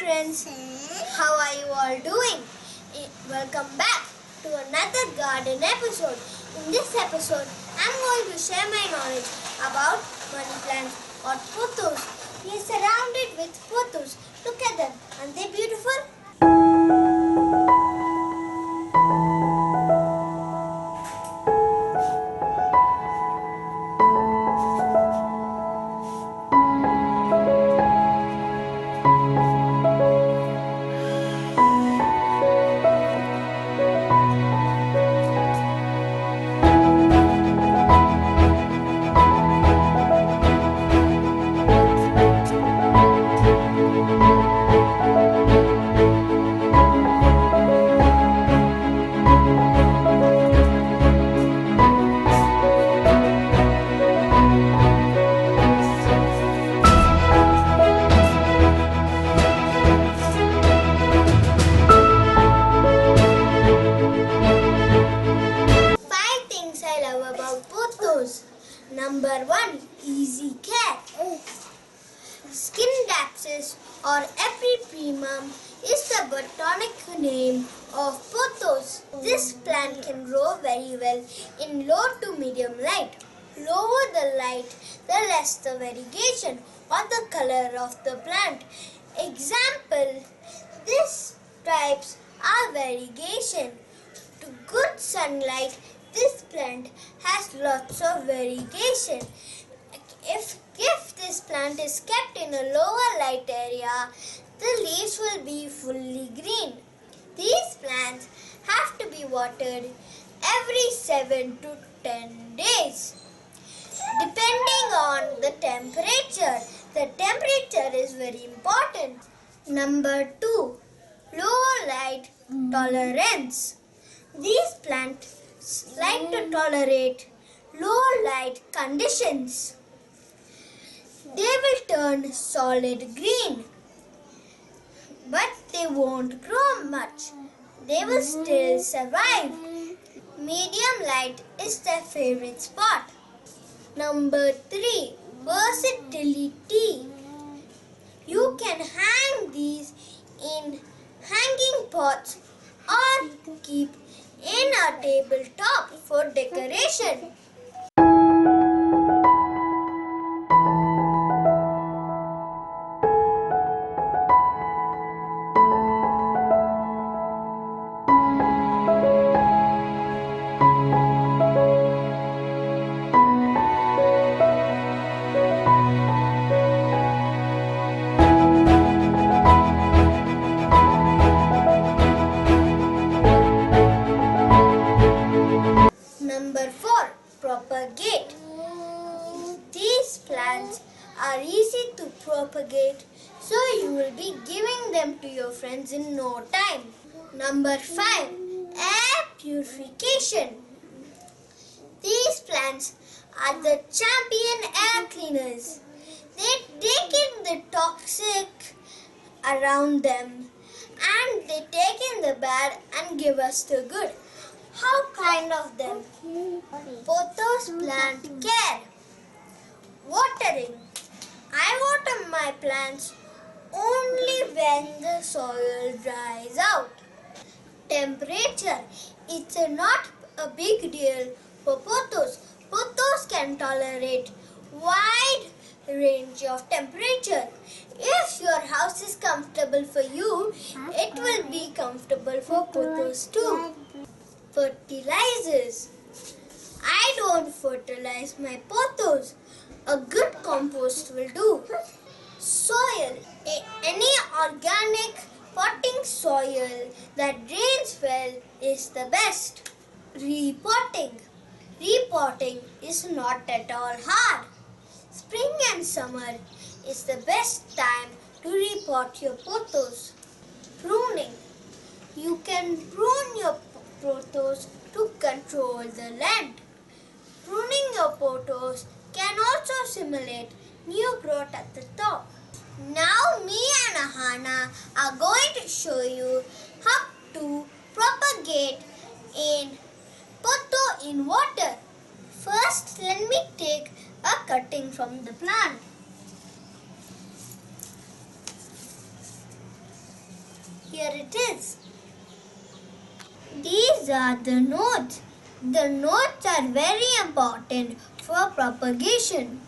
friends, how are you all doing? Welcome back to another garden episode. In this episode, I'm going to share my knowledge about money plants or pothos. We are surrounded with pothos. Look at them, aren't they beautiful? Number 1. Easy care. Skin Dapsis or Epiprimum is the botanic name of pothos. This plant can grow very well in low to medium light. Lower the light, the less the variegation or the color of the plant. Example, these types are variegation. To good sunlight, this plant has lots of variegation. If this plant is kept in a lower light area, the leaves will be fully green. These plants have to be watered every 7 to 10 days. Depending on the temperature. The temperature is very important. Number 2. Low light tolerance. These plants like to tolerate low light conditions. They will turn solid green, but they won't grow much. They will still survive. Medium light is their favorite spot. Number 3. Versatility. You can hang these in hanging pots or keep in a tabletop for decoration. Number 4. Propagate. These plants are easy to propagate, so you will be giving them to your friends in no time. Number 5. Air purification. These plants are the champion air cleaners. They take in the toxic around them and they take in the bad and give us the good. How kind of them. Pothos plant care. Watering. I water my plants only when the soil dries out. Temperature. It's not a big deal for pothos. Pothos can tolerate wide range of temperature. If your house is comfortable for you, it will be comfortable for pothos too. Fertilizers. I don't fertilize my pothos. A good compost will do. Soil. Any organic potting soil that drains well is the best. Repotting. Repotting is not at all hard. Spring and summer is the best time to repot your pothos. Pruning. You can prune your pothos to control the length. Pruning your pothos can also simulate new growth at the top. Now me and Ahana are going to show you how to propagate in potho in water. First, let me take a cutting from the plant. Here it is. These are the nodes. The nodes are very important for propagation.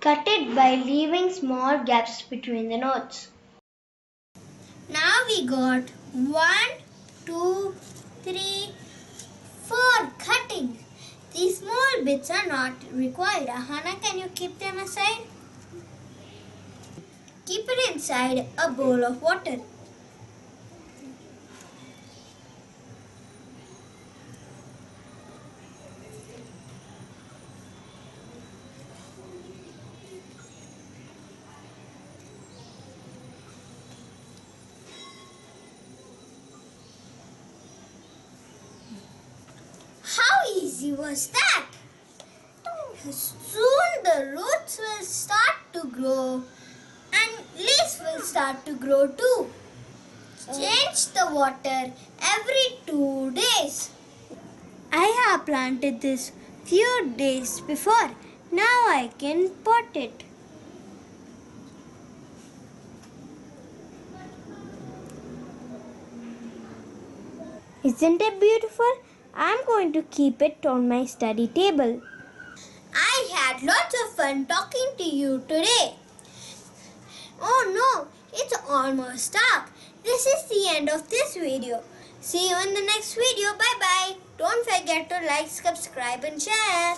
Cut it by leaving small gaps between the nodes. Now we got 1, 2, 3, 4 cuttings. These small bits are not required. Ahana, can you keep them aside? Keep it inside a bowl of water. How easy was that? Soon the roots will start to grow and leaves will start to grow too. Change the water every 2 days. I have planted this few days before. Now I can pot it. Isn't it beautiful? I'm going to keep it on my study table. I had lots of fun talking to you today. Oh no, it's almost dark. This is the end of this video. See you in the next video. Bye bye. Don't forget to like, subscribe and share.